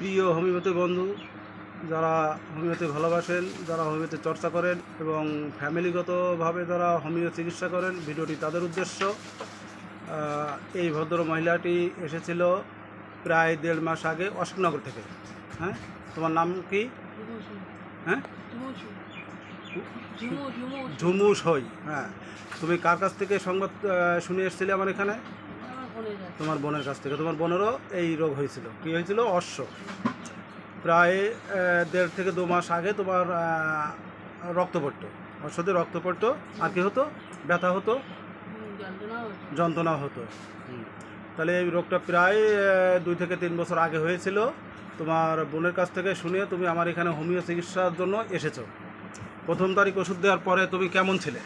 প্রিয় হোমিওপ্যাথি বন্ধু, যারা হোমিওপ্যাথি ভালোবাসেন, যারা হোমিওপ্যাথি চর্চা করেন এবং ফ্যামিলিগতভাবে যারা হোমিও চিকিৎসা করেন, ভিডিওটি তাদের উদ্দেশ্য। এই ভদ্র মহিলাটি এসেছিল প্রায় 1.5 মাস আগে অশোকনগর থেকে। হ্যাঁ, তোমার নাম কি? হ্যাঁ, ঝুমু সই। হ্যাঁ, তুমি কার কাছ থেকে সংবাদ শুনে এসেছিলে আমার এখানে? তোমার বোনের কাছ থেকে। তোমার বোনেরও এই রোগ হয়েছিল। কী হয়েছিল? অশ্ব। প্রায় 1.5 থেকে 2 মাস আগে তোমার রক্ত পড়তো, অশ্বতে রক্ত পড়তো। আর কি হতো? ব্যথা হতো, যন্ত্রণা হতো। তাহলে এই রোগটা প্রায় 2 থেকে 3 বছর আগে হয়েছিল। তোমার বোনের কাছ থেকে শুনে তুমি আমার এখানে হোমিও চিকিৎসার জন্য এসেছো। প্রথম তারিখ ওষুধ দেওয়ার পরে তুমি কেমন ছিলে?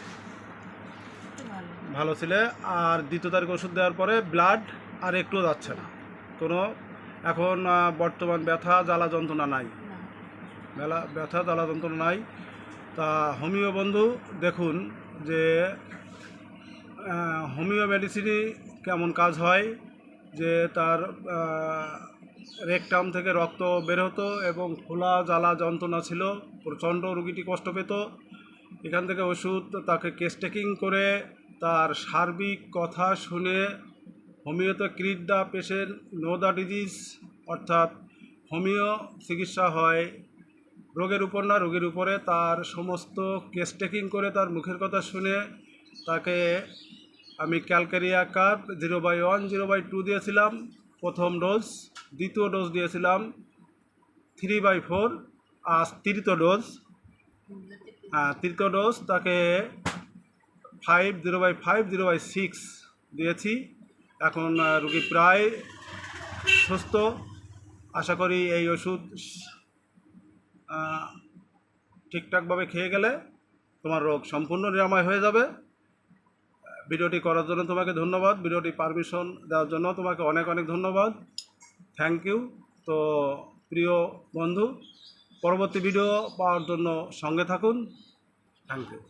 ভালো ছিলে। আর দ্বিতীয় তারিখ ওষুধ দেওয়ার পরে ব্লাড আর একটুও যাচ্ছে না কোনো। এখন বর্তমান ব্যথা জ্বালা যন্ত্রণা নাই, ব্যথা জ্বালা যন্ত্রণা নাই। তা হোমিও বন্ধু দেখুন যে হোমিও মেডিসিনই কেমন কাজ হয়, যে তার রেকটাম থেকে রক্ত বের হতো এবং খোলা জ্বালা যন্ত্রণা ছিল, প্রচণ্ড রুগীটি কষ্ট পেত। এখান থেকে ওষুধ তাকে কেস টেকিং করে তার সার্বিক কথা শুনে হোমিওতে treat the patient not the disease, অর্থাৎ হোমিও চিকিৎসা হয় রোগের উপর না, রোগীর উপরে। তার সমস্ত কেস টেকিং করে তার মুখের কথা শুনে তাকে আমি ক্যালকেরিয়া কাপ 0/1 0/2 দিয়েছিলাম প্রথম ডোজ। দ্বিতীয় ডোজ দিয়েছিলাম 3/4। আর তৃতীয় ডোজ তাকে 0/5 0/6 দিয়েছি। এখন রুগী প্রায় সুস্থ। আশা করি এই ওষুধ ঠিকঠাকভাবে খেয়ে গেলে তোমার রোগ সম্পূর্ণ নিরাময় হয়ে যাবে। ভিডিওটি করার জন্য তোমাকে ধন্যবাদ, ভিডিওটি পারমিশন দেওয়ার জন্য তোমাকে অনেক অনেক ধন্যবাদ, থ্যাংক ইউ। তো প্রিয় বন্ধু, পরবর্তী ভিডিও পাওয়ার জন্য সঙ্গে থাকুন। Thank you.